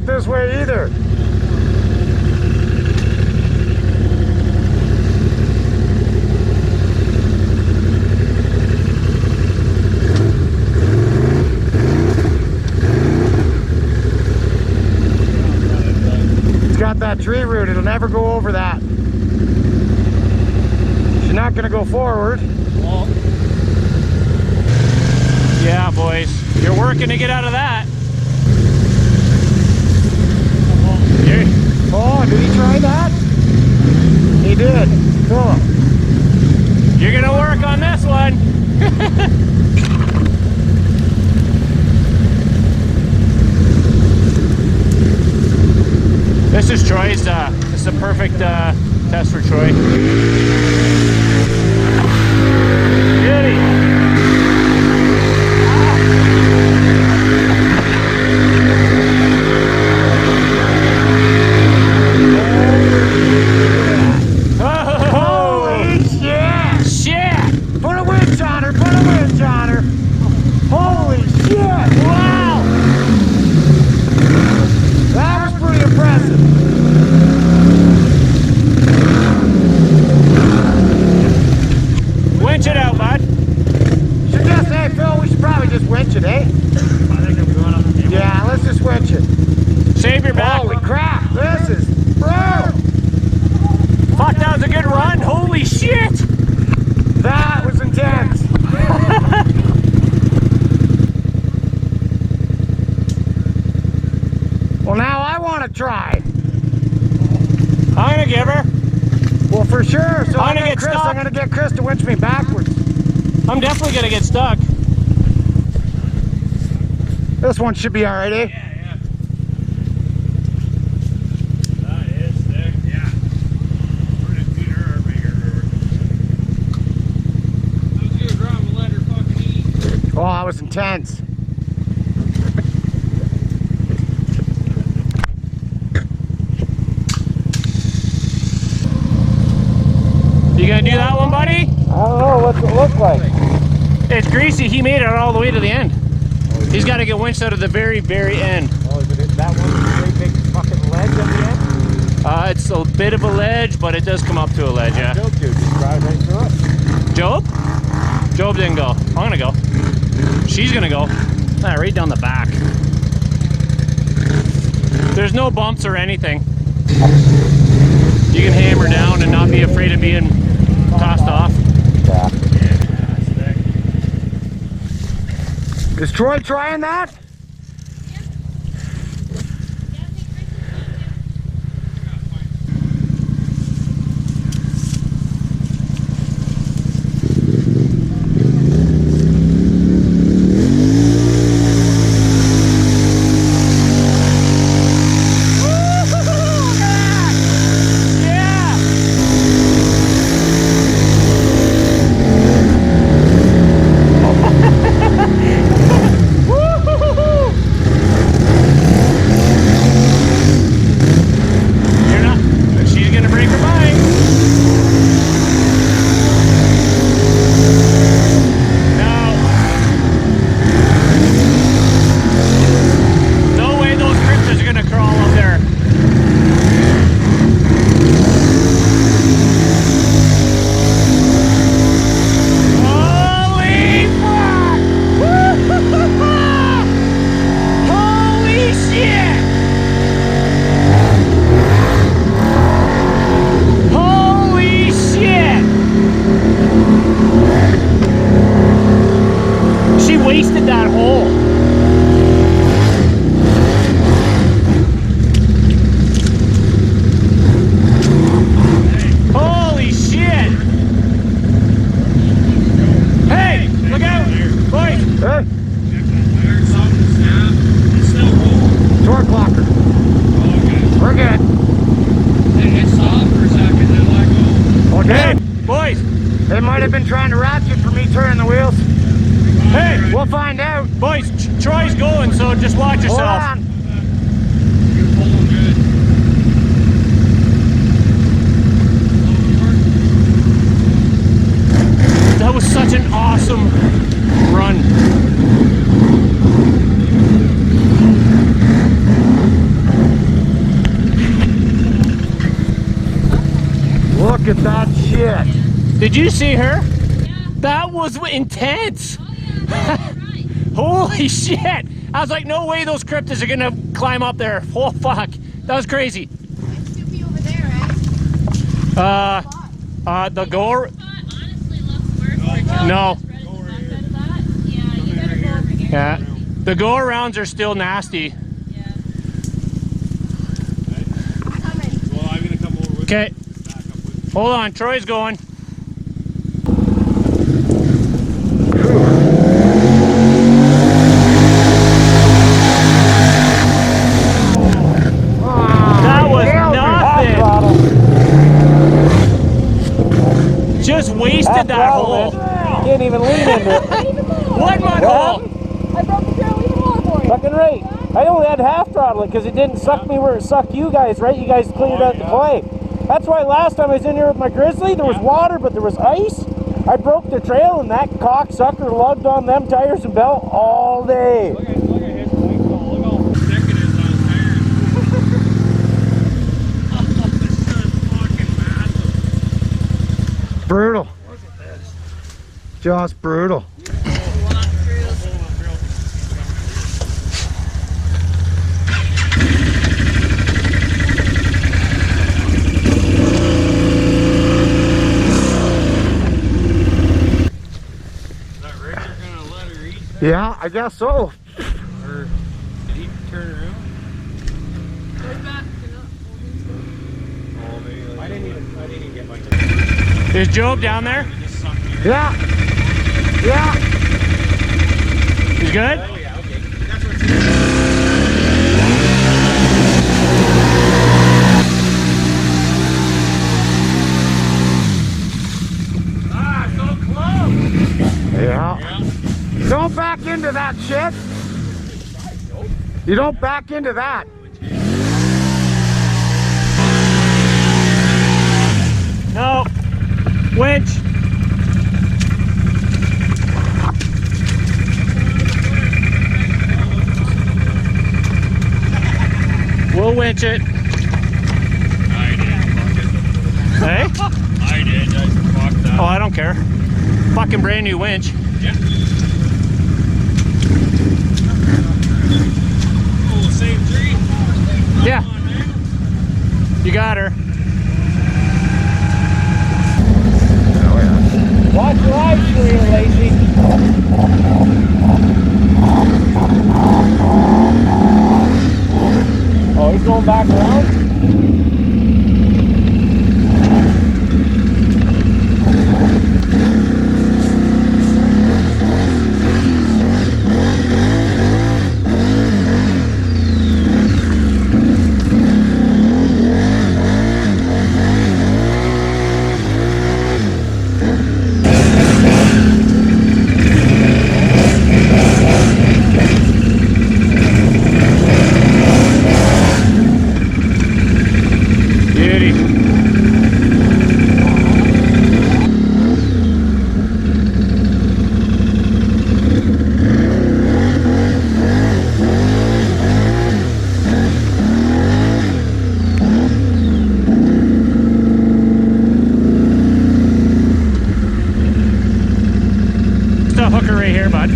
This way either. It's got that tree root, it'll never go over that. She's not gonna go forward. Well, yeah, boys, you're working to get out of that. Oh, did he try that? He did. Cool. You're gonna work on this one. This is Troy's. This is a perfect test for Troy. Beauty. Save your back. Holy crap, this is, bro! Fuck, that was a good run. Holy shit! That was intense. Well, now I want to try. I'm gonna give her. Well, for sure. So I'm gonna get Chris to winch me backwards. I'm definitely gonna get stuck. This one should be all right, eh? Yeah. That is thick. Yeah. We're gonna feed her our bigger river. I was gonna drop and let her fucking eat. Oh, that was intense. You gonna do that one, buddy? I don't know, what's it look like? It's greasy. He made it all the way to the end. He's got to get winched out of the very, very end. Oh, is it that one great big fucking ledge at the end? It's a bit of a ledge, but it does come up to a ledge, yeah. Job dude just drive right through it. Job? Job didn't go. I'm gonna go. She's gonna go. Ah, right down the back. There's no bumps or anything. You can hammer down and not be afraid of being tossed off. Yeah. Is Troy trying that? We'll find out. Boys, Troy's going, so just watch Hold yourself. on. You're pulling good. That was such an awesome run. Look at that shit. Did you see her? Yeah. That was intense. Oh yeah, that's right. Holy shit. I was like, no way those cryptids are gonna climb up there. Oh fuck. That was crazy. Nice scoopy over there, The gore. honestly looks worse for Joe. No. Just read the fuck out of that. Yeah, you better go over here. Yeah. The go arounds are still nasty. Yeah. Well, I'm gonna come over with Okay. you. Back up with Hold on, Troy's going. That was nothing. Just wasted that hole. Can't even lean into it. What mud hole? I broke the trail even more for you. Fucking right. I only had half throttle it because it didn't suck me where it sucked you guys, right? You guys cleared out the clay. That's why last time I was in here with my Grizzly, there was water, but there was ice. I broke the trail and that cocksucker lugged on them tires and belt all day. Look at his wing hole. Look how thick it is on his tires. Oh, this is fucking massive. Brutal. Just brutal. Yeah, I guess so. Or did he turn around? Oh, maybe like I didn't even get my Is Job down there? just sucked me. Yeah. Yeah. He's good? Oh yeah, okay. That's what so close. Yeah. Don't back into that shit. You don't back into that. No. Winch. We'll winch it. I did. Fuck it. Hey? I did. I fucked that. Oh, I don't care. Fucking brand new winch. Yeah. Oh, same tree. Yeah. Come on, man. You got her. Oh yeah. Watch your eyes through here, Lacey. Oh, he's going back around? Beauty. Still hook her right here, bud.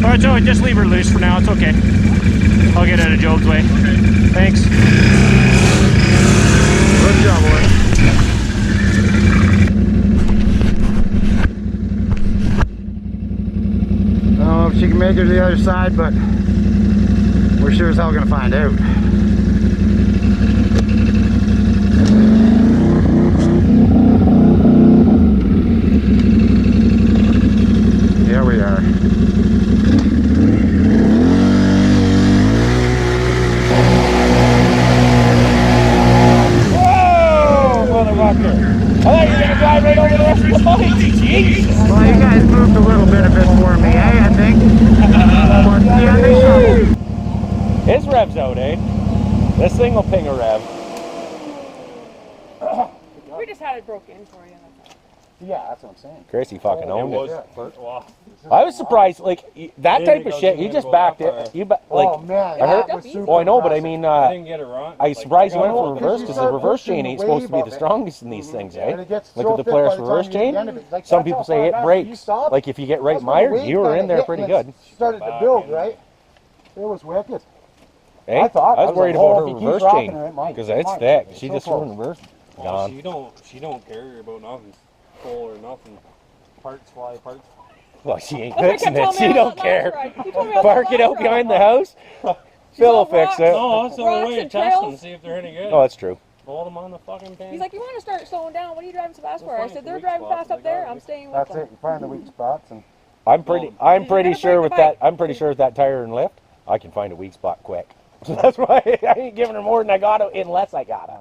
Alright, so just leave her loose for now. It's okay. I'll get out of Job's way. Thanks. Good job, boy. I don't know if she can make it to the other side, but we're sure as hell gonna find out. Here we are. Whoa, motherfucker. I thought you were going to drive right over the rest of the bike. Jesus. Well, you guys moved a little bit of it for me, eh, I think. revs out, eh? This thing will ping a rev. We just had it broke in for you. Yeah, that's what I'm saying. Gracie fucking owned it. Wow. I was surprised, like that type of shit. He just backed it. Like, Oh man, I heard. that was super Oh, I know, but I impressive. mean, I didn't get it wrong. I was surprised he went for No, reverse because the reverse chain ain't supposed to be the strongest in these things, eh? And it gets Look so at the thick Polaris by the time reverse you get to the chain. end of it. Like, Some that's people how say far it back you breaks. stop. Like if you get right That's when the mired, wave you were kinda in there hit pretty and good. it started to build, right? It was wicked. Eh? I thought- I I was was worried like, oh, about if her he keeps reverse rocking chain her, it might. because It it's might. thick. It's She so just close. threw in reverse. Oh, Gone. she don't care about nothing. Full or nothing. Parts fly, parts. Well, she ain't That's fixing what you it. told me She on don't that care. last ride. You told me on that Park it last out ride. behind the house. Phil will fix rocks. it. No, that's the only Rocks way to and test them, trails. see if they're any good. Oh, that's true. Hold them on the fucking pin. He's like, you want to start slowing down? What are you driving so fast for? I We'll said, find they're the driving weak fast spots up there. they got. I'm staying with That's them. it. You find the weak spots and I'm pretty gonna sure break with the that. bike. I'm pretty sure with that tire and lift, I can find a weak spot quick. So that's why I ain't giving her more than I got unless I got her.